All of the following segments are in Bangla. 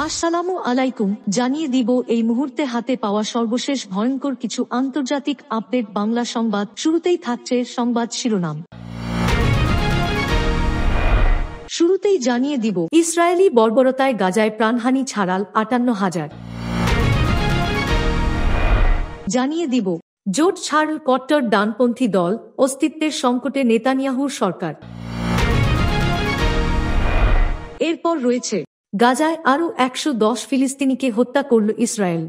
আসসালামু আলাইকুম। জানিয়ে দিব এই মুহূর্তে হাতে পাওয়া সর্বশেষ ভয়ঙ্কর কিছু আন্তর্জাতিক আপডেট। বাংলা সংবাদ শুরুতেই থাকছে সংবাদ শিরোনাম। শুরুতেই জানিয়ে দিব ইসরায়েলি বর্বরতায় গাজায় প্রাণহানি ছাড়াল ৫৮,০০০। জানিয়ে দিব জোট ছাড়ল কট্টর ডানপন্থী দল, অস্তিত্বের সংকটে নেতানিয়াহুর সরকার। এরপর রয়েছে গাজায় আরও ১১০ ফিলিস্তিনিকে হত্যা করল ইসরায়েল।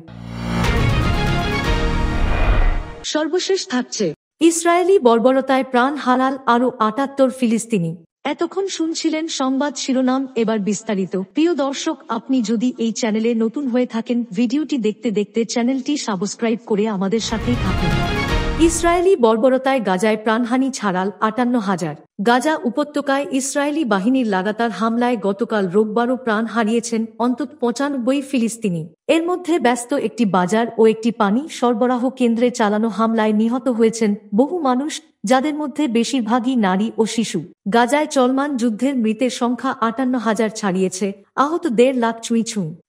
সর্বশেষ থাকছে ইসরায়েলি বর্বরতায় প্রাণ হারাল আরও ৭৮ ফিলিস্তিনি। এতক্ষণ শুনছিলেন সংবাদ শিরোনাম, এবার বিস্তারিত। প্রিয় দর্শক, আপনি যদি এই চ্যানেলে নতুন হয়ে থাকেন, ভিডিওটি দেখতে দেখতে চ্যানেলটি সাবস্ক্রাইব করে আমাদের সাথেই থাকুন। ইসরায়েলি বর্বরতায় গাজায় প্রাণহানি ছাড়াল ৫৮,০০০। গাজা উপত্যকায় ইসরায়েলি বাহিনীর লাগাতার হামলায় গতকাল রোববারও প্রাণ হারিয়েছেন অন্তত ৯৫ ফিলিস্তিনি। এর মধ্যে ব্যস্ত একটি বাজার ও একটি পানি সরবরাহ কেন্দ্রে চালানো হামলায় নিহত হয়েছেন বহু মানুষ, যাদের মধ্যে বেশিরভাগই নারী ও শিশু। গাজায় চলমান যুদ্ধের মৃতের সংখ্যা ৫৮,০০০ ছাড়িয়েছে, আহত ১.৫ লাখ ছুঁই।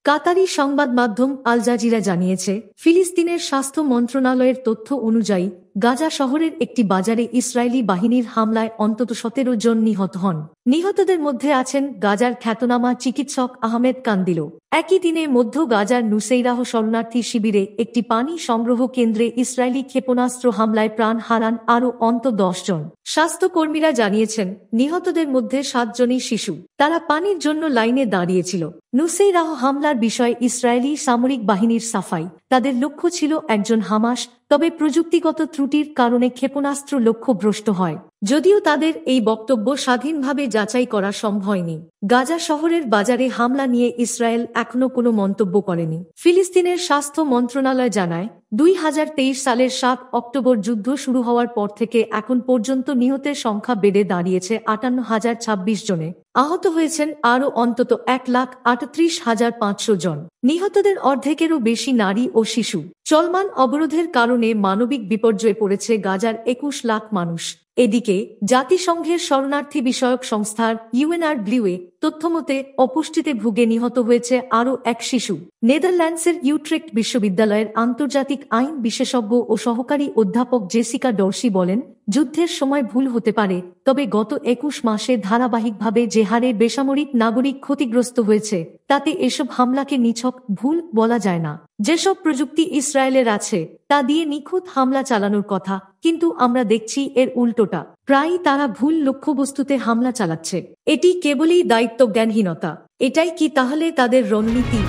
কাতারি সংবাদ মাধ্যম আল জাজিরা জানিয়েছে, ফিলিস্তিনের স্বাস্থ্য মন্ত্রণালয়ের তথ্য অনুযায়ী গাজা শহরের একটি বাজারে ইসরায়েলি বাহিনীর হামলায় অন্তত ১৭ জন নিহত হন। নিহতদের মধ্যে আছেন গাজার খ্যাতনামা চিকিৎসক আহমেদ কান্দিলো। একই দিনে মধ্য গাজার নুসেইরাহ শরণার্থী শিবিরে একটি পানি সংগ্রহ কেন্দ্রে ইসরায়েলি ক্ষেপণাস্ত্র হামলায় প্রাণ হারান আরও অন্তত ১০ জন। স্বাস্থ্যকর্মীরা জানিয়েছেন, নিহতদের মধ্যে ৭ জনই শিশু। তারা পানির জন্য লাইনে দাঁড়িয়েছিল। নুসেইরাহ হামলার বিষয়ে ইসরায়েলি সামরিক বাহিনীর সাফাই, তাদের লক্ষ্য ছিল একজন হামাস, তবে প্রযুক্তিগত ত্রুটির কারণে ক্ষেপণাস্ত্র লক্ষ্যভ্রষ্ট হয়। যদিও তাদের এই বক্তব্য স্বাধীনভাবে যাচাই করা সম্ভব হয়নি। গাজা শহরের বাজারে হামলা নিয়ে ইসরায়েল এখনো কোনো মন্তব্য করেনি। ফিলিস্তিনের স্বাস্থ্য মন্ত্রণালয় জানায়, ২০২৩ সালের ৭ অক্টোবর যুদ্ধ শুরু হওয়ার পর থেকে এখন পর্যন্ত নিহতের সংখ্যা বেড়ে দাঁড়িয়েছে ৫৮,০২৬ জনে। আহত হয়েছেন আরও অন্তত ১,৩৮,৫০০ জন। নিহতদের অর্ধেকেরও বেশি নারী ও শিশু। চলমান অবরোধের কারণে মানবিক বিপর্যয়ে পড়েছে গাজার ২১ লাখ মানুষ। এদিকে জাতিসংঘের শরণার্থী বিষয়ক সংস্থার ইউএনআরডব্লিউএ তথ্যমতে অপুষ্টিতে ভুগে নিহত হয়েছে আরও এক শিশু। নেদারল্যান্ডসের ইউট্রেক্ট বিশ্ববিদ্যালয়ের আন্তর্জাতিক আইন বিশেষজ্ঞ ও সহকারী অধ্যাপক জেসিকা ডর্সি বলেন, যুদ্ধের সময় ভুল হতে পারে, তবে গত ২১ মাসে ধারাবাহিকভাবে যে হারে বেসামরিক নাগরিক ক্ষতিগ্রস্ত হয়েছে, তাতে এসব হামলাকে নিছক ভুল বলা যায় না। যেসব প্রযুক্তি ইসরায়েলের আছে তা দিয়ে নিখুঁত হামলা চালানোর কথা, কিন্তু আমরা দেখছি এর উল্টোটা। প্রায়ই তারা ভুল লক্ষ্যবস্তুতে হামলা চালাচ্ছে। এটি কেবলই দায়িত্বজ্ঞানহীনতা। এটাই কি তাহলে তাদের রণনীতি?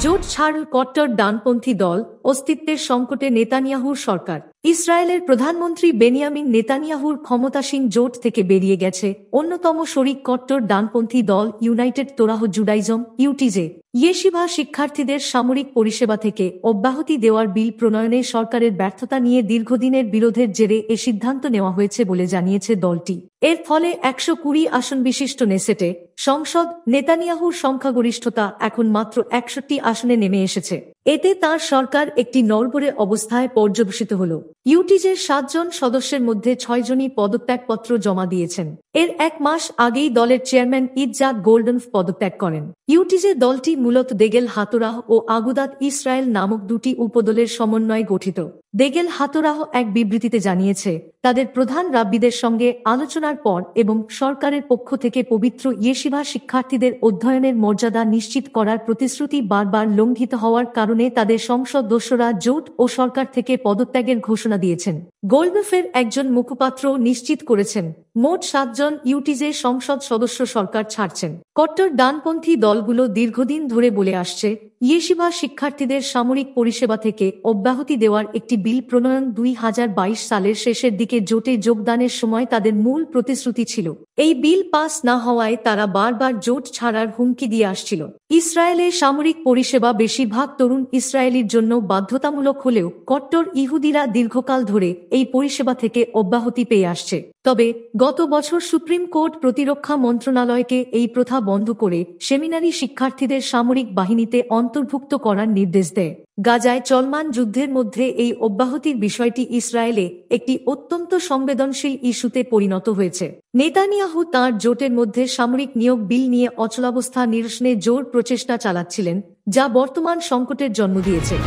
জোট ছাড়ল কট্টর ডানপন্থী দল, অস্তিত্বের সংকটে নেতানিয়াহুর সরকার। ইসরায়েলের প্রধানমন্ত্রী বেনিয়ামিন নেতানিয়াহুর ক্ষমতাসীন জোট থেকে বেরিয়ে গেছে অন্যতম শরিক কট্টর ডানপন্থী দল ইউনাইটেড তোরাহ জুডাইজম ইউটিজে। ইয়েশিভা শিক্ষার্থীদের সামরিক পরিষেবা থেকে অব্যাহতি দেওয়ার বিল প্রণয়নে সরকারের ব্যর্থতা নিয়ে দীর্ঘদিনের বিরোধের জেরে এ সিদ্ধান্ত নেওয়া হয়েছে বলে জানিয়েছে দলটি। এর ফলে ১২০ আসন বিশিষ্ট নেসেটে সংসদ নেতানিয়াহুর সংখ্যাগরিষ্ঠতা এখন মাত্র ৬১ আসনে নেমে এসেছে। এতে তার সরকার একটি নড়বড়ে অবস্থায় পর্যবসিত হল। ইউটিজের ৭ জন সদস্যের মধ্যে ৬ জনই পদত্যাগপত্র জমা দিয়েছেন। এর ১ মাস আগেই দলের চেয়ারম্যান ইৎজাক গোল্ডনফ পদত্যাগ করেন। ইউটিজে দলটি মূলত দেগেল হাতোরাহ ও আগুদাত ইসরায়েল নামক দুটি উপদলের সমন্বয়ে গঠিত। দেগেল হাতোরাহ এক বিবৃতিতে জানিয়েছে, তাদের প্রধান রাব্বিদের সঙ্গে আলোচনার পর এবং সরকারের পক্ষ থেকে পবিত্র ইয়েশিভা শিক্ষার্থীদের অধ্যয়নের মর্যাদা নিশ্চিত করার প্রতিশ্রুতি বারবার লঙ্ঘিত হওয়ার কারণে তাদের সদস্যরা জোট ও সরকার থেকে পদত্যাগের ঘোষণা দিয়েছেন। গোল্ডনফের একজন মুখপাত্র নিশ্চিত করেছেন, মোট ৭ জন ইউটিজে সংসদ সদস্য সরকার ছাড়ছেন। কট্টর ডানপন্থী দলগুলো দীর্ঘদিন ধরে বলে আসছে, ইয়েশিভা শিক্ষার্থীদের সামরিক পরিষেবা থেকে অব্যাহতি দেওয়ার একটি বিল প্রণয়ন ২০২২ সালের শেষের দিকে জোটে যোগদানের সময় তাদের মূল প্রতিশ্রুতি ছিল। এই বিল পাস না হওয়ায় তারা বারবার জোট ছাড়ার হুমকি দিয়ে আসছিল। ইসরায়েলের সামরিক পরিষেবা বেশিরভাগ তরুণ ইসরায়েলির জন্য বাধ্যতামূলক হলেও কট্টর ইহুদিরা দীর্ঘকাল ধরে এই পরিষেবা থেকে অব্যাহতি পেয়ে আসছে। তবে গত বছর সুপ্রিম কোর্ট প্রতিরক্ষা মন্ত্রণালয়কে এই প্রথা বন্ধ করে সেমিনারি শিক্ষার্থীদের সামরিক বাহিনীতে অন্তর্ভুক্ত করার নির্দেশ দেয়। গাজায় চলমান যুদ্ধের মধ্যে এই অব্যাহতির বিষয়টি ইসরায়েলে একটি অত্যন্ত সংবেদনশীল ইস্যুতে পরিণত হয়েছে। নেতানিয়াহু তাঁর জোটের মধ্যে সামরিক নিয়োগ বিল নিয়ে অচলাবস্থা নিরসনে জোর প্রচেষ্টা চালাচ্ছিলেন, যা বর্তমান সংকটের জন্ম দিয়েছে।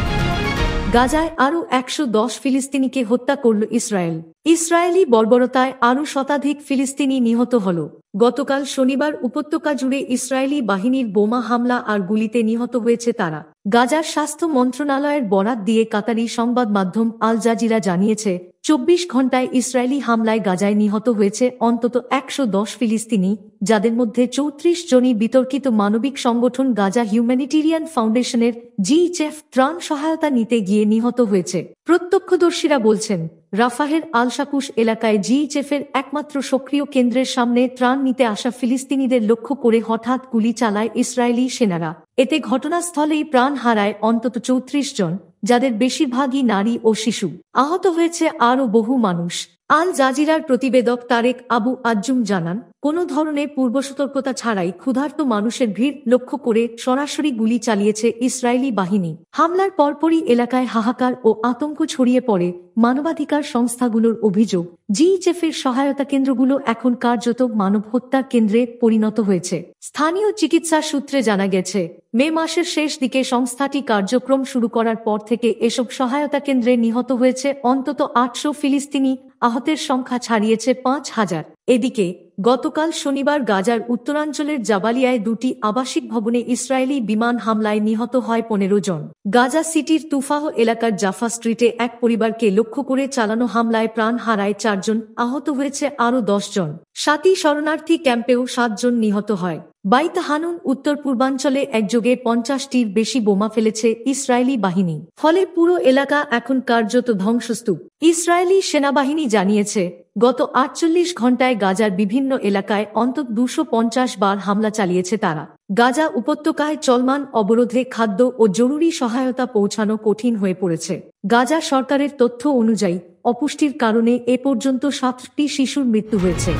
গাজায় আরও 110 ফিলিস্তিনিকে হত্যা করল ইসরায়েল। ইসরায়েলি বর্বরতায় আরও শতাধিক ফিলিস্তিনি নিহত হল। গতকাল শনিবার উপত্যকা জুড়ে ইসরায়েলি বাহিনীর বোমা হামলা আর গুলিতে নিহত হয়েছে তারা। গাজার স্বাস্থ্য মন্ত্রণালয়ের বরাত দিয়ে কাতারি সংবাদ মাধ্যম আল জাজিরা জানিয়েছে, 24 ঘণ্টায় ইসরায়েলি হামলায় গাজায় নিহত হয়েছে অন্তত 110 ফিলিস্তিনি, যাদের মধ্যে 34 জনই বিতর্কিত মানবিক সংগঠন গাজা হিউম্যানিটেরিয়ান ফাউন্ডেশনের জিএইচএফ ত্রাণ সহায়তা নিতে গিয়ে নিহত হয়েছে। প্রত্যক্ষদর্শীরা বলছেন, রাফাহের আল-শাকুশ এলাকায় জিএইচএফের একমাত্র সক্রিয় কেন্দ্রের সামনে ত্রাণ নিতে আসা ফিলিস্তিনিদের লক্ষ্য করে হঠাৎ গুলি চালায় ইসরায়েলি সেনারা। এতে ঘটনাস্থলেই প্রাণ হারায় অন্তত 34 জন, যাদের বেশিরভাগই নারী ও শিশু। আহত হয়েছে আরও বহু মানুষ। আল জাজিরার প্রতিবেদক তারেক আবু আজ্জুম জানান, কোনো ধরনের পূর্বসতর্কতা ছাড়াই ক্ষুধার্ত মানুষের ভিড় লক্ষ্য করে সরাসরি গুলি চালিয়েছে ইসরায়েলি বাহিনী। হামলার পরপরই এলাকায় হাহাকার ও আতঙ্ক ছড়িয়ে পড়ে। মানবাধিকার সংস্থাগুলোর অভিযোগ, জিএইচএফের সহায়তা কেন্দ্রগুলো এখন কার্যত মানব হত্যার কেন্দ্রে পরিণত হয়েছে। স্থানীয় চিকিৎসা সূত্রে জানা গেছে, মে মাসের শেষ দিকে সংস্থাটি কার্যক্রম শুরু করার পর থেকে এসব সহায়তা কেন্দ্রে নিহত হয়েছে অন্তত 800 ফিলিস্তিনি, আহতের সংখ্যা ছাড়িয়েছে 5000। এদিকে গতকাল শনিবার গাজার উত্তরাঞ্চলের জাবালিয়ায় দুটি আবাসিক ভবনে ইসরায়েলি বিমান হামলায় নিহত হয় 15 জন। গাজা সিটির তুফাহ এলাকার জাফা স্ট্রিটে এক পরিবারকে লক্ষ্য করে চালানো হামলায় প্রাণ হারায় 4 জন, আহত হয়েছে আরও 10 জন। সাতি শরণার্থী ক্যাম্পেও 7 জন নিহত হয়। বাইত হানুন উত্তর পূর্বাঞ্চলে একযোগে 50টির বেশি বোমা ফেলেছে ইসরায়েলি বাহিনী, ফলে পুরো এলাকা এখন কার্যত ধ্বংসস্তূপ। ইসরায়েলি সেনাবাহিনী জানিয়েছে, গত 48 ঘণ্টায় গাজার বিভিন্ন এলাকায় অন্তত 250 বার হামলা চালিয়েছে তারা। গাজা উপত্যকায় চলমান অবরোধে খাদ্য ও জরুরি সহায়তা পৌঁছানো কঠিন হয়ে পড়েছে। গাজা সরকারের তথ্য অনুযায়ী অপুষ্টির কারণে এ পর্যন্ত 7টি শিশুর মৃত্যু হয়েছে।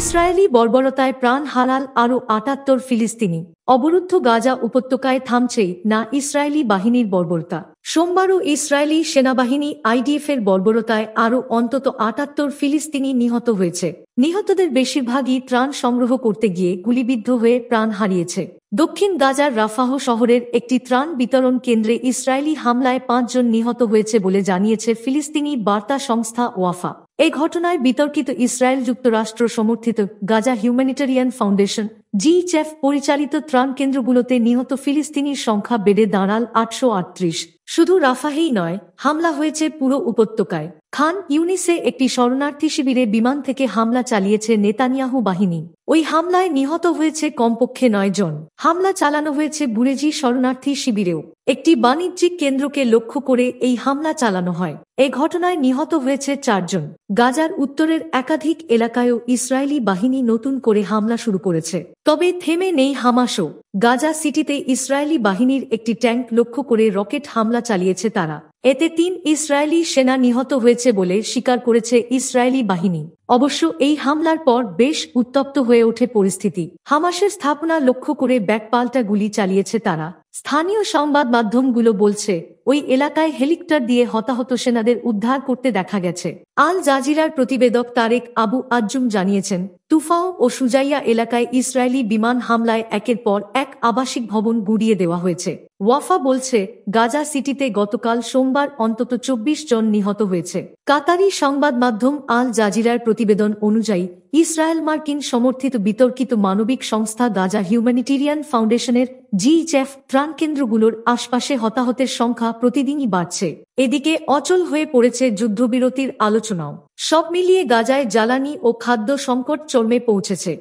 ইসরায়েলি বর্বরতায় প্রাণ হারাল আরও 78 ফিলিস্তিনি। অবরুদ্ধ গাজা উপত্যকায় থামছেই না ইসরায়েলি বাহিনীর বর্বরতা। সোমবারও ইসরায়েলি সেনাবাহিনী আইডিএফের বর্বরতায় আরও অন্তত 78 ফিলিস্তিনি নিহত হয়েছে। নিহতদের বেশিরভাগই ত্রাণ সংগ্রহ করতে গিয়ে গুলিবিদ্ধ হয়ে প্রাণ হারিয়েছে। দক্ষিণ গাজার রাফাহ শহরের একটি ত্রাণ বিতরণ কেন্দ্রে ইসরায়েলি হামলায় 5 জন নিহত হয়েছে বলে জানিয়েছে ফিলিস্তিনি বার্তা সংস্থা ওয়াফা। এই ঘটনায় বিতর্কিত ইসরায়েল যুক্তরাষ্ট্র সমর্থিত গাজা হিউম্যানিটেরিয়ান ফাউন্ডেশন জিএইচএফ পরিচালিত ত্রাণ কেন্দ্রগুলোতে নিহত ফিলিস্তিনির সংখ্যা বেড়ে দাঁড়াল 838। শুধু রাফাহেই নয়, হামলা হয়েছে পুরো উপত্যকায়। খান ইউনিসে একটি শরণার্থী শিবিরে বিমান থেকে হামলা চালিয়েছে নেতানিয়াহু বাহিনী। ওই হামলায় নিহত হয়েছে কমপক্ষে 9 জন। হামলা চালানো হয়েছে বুরেজি শরণার্থী শিবিরেও। একটি বাণিজ্যিক কেন্দ্রকে লক্ষ্য করে এই হামলা চালানো হয়। এ ঘটনায় নিহত হয়েছে 4 জন। গাজার উত্তরের একাধিক এলাকায়ও ইসরায়েলি বাহিনী নতুন করে হামলা শুরু করেছে। তবে থেমে নেই হামাসও। গাজা সিটিতে ইসরায়েলি বাহিনীর একটি ট্যাঙ্ক লক্ষ্য করে রকেট হামলা চালিয়েছে তারা। এতে 3 ইসরায়েলি সেনা নিহত হয়েছে বলে স্বীকার করেছে ইসরায়েলি বাহিনী। অবশ্য এই হামলার পর বেশ উত্তপ্ত হয়ে ওঠে পরিস্থিতি। হামাসের স্থাপনা লক্ষ্য করে ব্যাকপাল্টা গুলি চালিয়েছে তারা। স্থানীয় সংবাদ মাধ্যমগুলো বলছে, ওই এলাকায় হেলিকপ্টার দিয়ে হতাহত সেনাদের উদ্ধার করতে দেখা গেছে। আল জাজিরার প্রতিবেদক তারেক আবু আজ্জুম জানিয়েছেন, তুফাও ও সুজাইয়া এলাকায় ইসরায়েলি বিমান হামলায় একের পর এক আবাসিক ভবন গুড়িয়ে দেওয়া হয়েছে। ওয়াফা বলছে, গাজা সিটিতে গতকাল সোমবার অন্তত 24 জন নিহত হয়েছে। কাতারি সংবাদ মাধ্যম আল জাজিরার প্রতিবেদন অনুযায়ী ইসরায়েল মার্কিন সমর্থিত বিতর্কিত মানবিক সংস্থা গাজা হিউম্যানিটেরিয়ান ফাউন্ডেশনের জিএইচএফ ত্রাণ কেন্দ্রগুলোর আশপাশে হতাহতের সংখ্যা প্রতিদিনই বাড়ছে। এদিকে অচল হয়ে পড়েছে যুদ্ধবিরতির আলোচনাও। সব মিলিয়ে গাজায় জ্বালানি ও খাদ্য সংকট চরমে পৌঁছেছে।